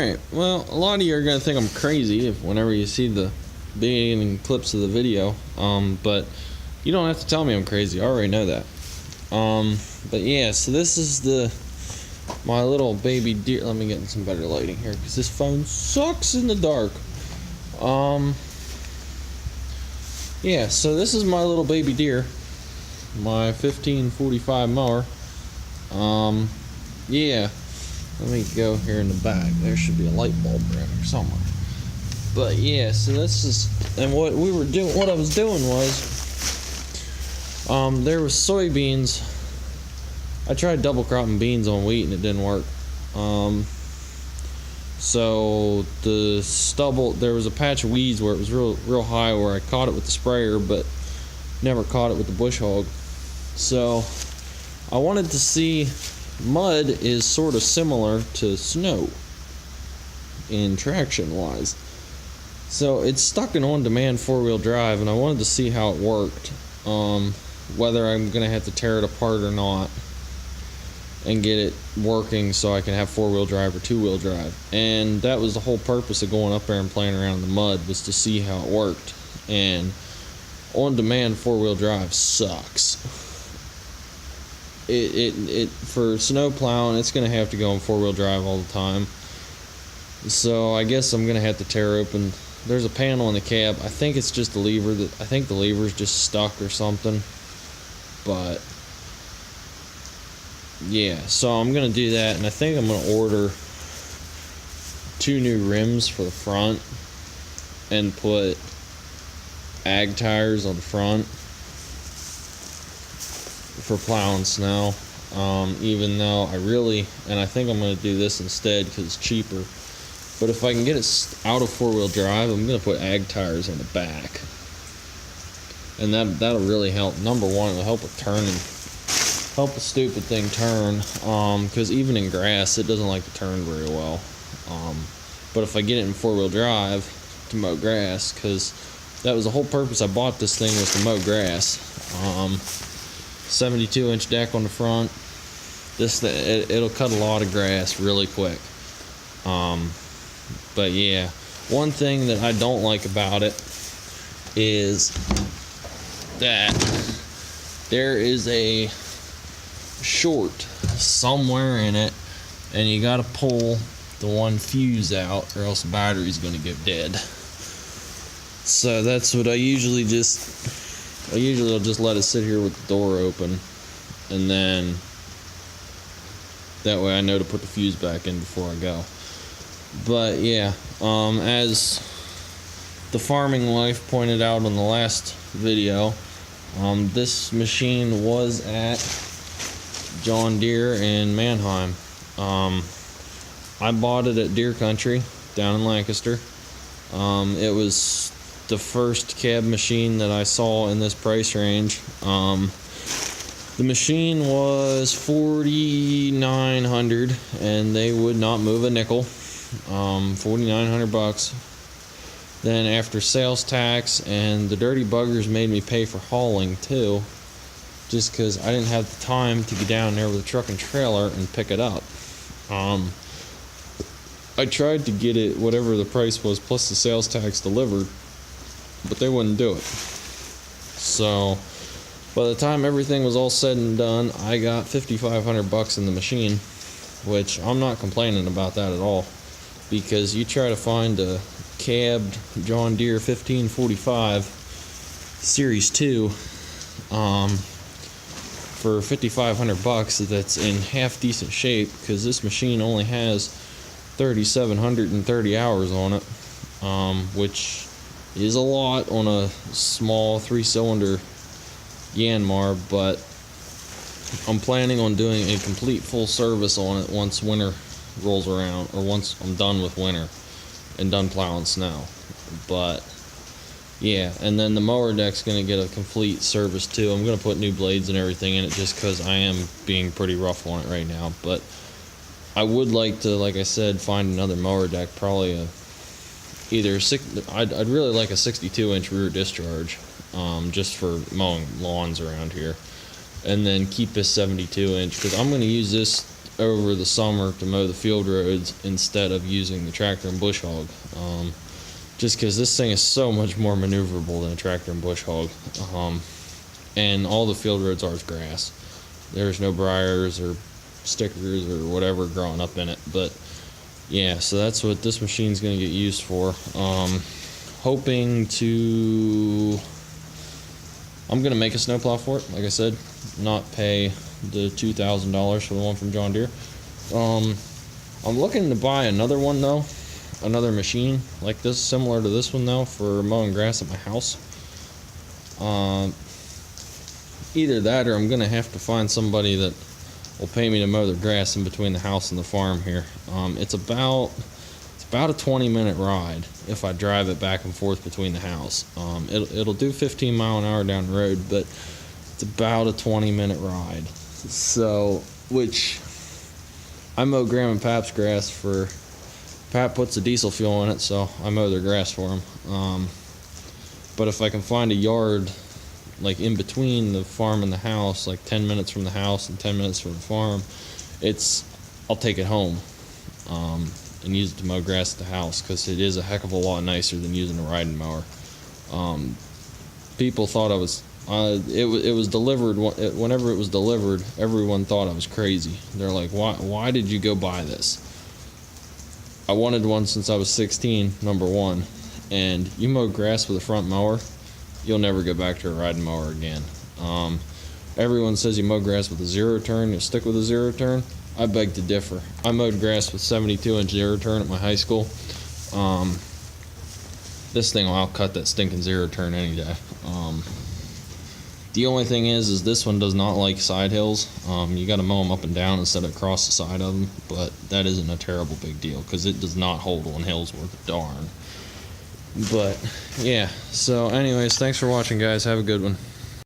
Alright, well, a lot of you are going to think I'm crazy whenever you see the beginning clips of the video, but you don't have to tell me I'm crazy. I already know that. But yeah, so this is my little baby Deere. Let me get some better lighting here because this phone sucks in the dark. Yeah, so this is my little baby Deere, my 1545 mower. Yeah, let me go here in the back. There should be a light bulb around here somewhere. But yeah, so this is, and what I was doing was, there was soybeans. I tried double cropping beans on wheat and it didn't work. So the stubble, there was a patch of weeds where it was real high where I caught it with the sprayer, but never caught it with the bush hog. So I wanted to see, mud is sort of similar to snow in traction wise. So it's stuck in on-demand four-wheel drive, and I wanted to see how it worked, whether I'm gonna have to tear it apart or not and get it working so I can have four-wheel drive or two-wheel drive. And that was the whole purpose of going up there and playing around in the mud, was to see how it worked. And on-demand four-wheel drive sucks. It for snow plowing, it's gonna have to go in four-wheel drive all the time. So I guess I'm gonna have to tear open. There's a panel in the cab. I think it's just the lever I think the lever's just stuck or something. But yeah, so I'm gonna do that, and I think I'm gonna order 2 new rims for the front and put ag tires on the front for plowing snow. Even though I think I'm gonna do this instead because it's cheaper. But if I can get it out of four-wheel drive, I'm gonna put ag tires on the back, and that'll really help. Number one, it'll help with turning. Help the stupid thing turn, because even in grass it doesn't like to turn very well. But if I get it in four-wheel drive to mow grass, because that was the whole purpose I bought this thing, was to mow grass. 72-inch deck on the front. It'll cut a lot of grass really quick. But yeah, one thing that I don't like about it is that there is a short somewhere in it, and you gotta pull the one fuse out or else the battery's gonna get dead. So that's what I usually will just let it sit here with the door open, and then that way I know to put the fuse back in before I go. But yeah, as the farming life pointed out on the last video, this machine was at John Deere in Mannheim. I bought it at Deere Country down in Lancaster. It was the first cab machine that I saw in this price range. The machine was $4,900, and they would not move a nickel. $4,900. Then after sales tax, and the dirty buggers made me pay for hauling too, just because I didn't have the time to get down there with a truck and trailer and pick it up. I tried to get it whatever the price was plus the sales tax delivered, but they wouldn't do it. So by the time everything was all said and done, I got $5,500 in the machine, which I'm not complaining about that at all, because you try to find a cabbed John Deere 1545 Series 2 for $5,500 that's in half decent shape, because this machine only has 3,730 hours on it, which is a lot on a small 3-cylinder Yanmar, but I'm planning on doing a complete full service on it once winter rolls around, or once I'm done with winter and done plowing snow. But yeah, and then the mower deck's gonna get a complete service too. I'm gonna put new blades and everything in it just because I am being pretty rough on it right now. But I would like to, like I said, find another mower deck, probably I'd really like a 62-inch rear discharge, just for mowing lawns around here, and then keep this 72-inch, because I'm going to use this over the summer to mow the field roads instead of using the tractor and bush hog. Just because this thing is so much more maneuverable than a tractor and bush hog. And all the field roads are grass. There's no briars or stickers or whatever growing up in it. But yeah, so that's what this machine's going to get used for. Hoping to... I'm going to make a snowplow for it, like I said. Not pay the $2,000 for the one from John Deere. I'm looking to buy another one though. Another machine like this, similar to this one though, for mowing grass at my house. Either that or I'm going to have to find somebody that will pay me to mow the grass in between the house and the farm here. It's about a 20-minute ride if I drive it back and forth between the house. It'll do 15 mile an hour down the road, but it's about a 20-minute ride. So, which I mow Graham and Pap's grass for. Pap puts the diesel fuel in it, so I mow their grass for him. But if I can find a yard like in between the farm and the house, like 10 minutes from the house and 10 minutes from the farm, I'll take it home and use it to mow grass at the house, because it is a heck of a lot nicer than using a riding mower. People thought I was it was delivered. Whenever it was delivered, everyone thought I was crazy. They're like, why did you go buy this? I wanted one since I was 16, number one, and you mow grass with a front mower, you'll never go back to a riding mower again. Everyone says you mow grass with a zero turn, you'll stick with a zero turn. I beg to differ. I mowed grass with 72-inch zero turn at my high school. This thing will outcut that stinking zero turn any day. The only thing is this one does not like side hills. You got to mow them up and down instead of across the side of them, but that isn't a terrible big deal because it does not hold on hills worth a darn. But yeah, so anyways, thanks for watching, guys. Have a good one.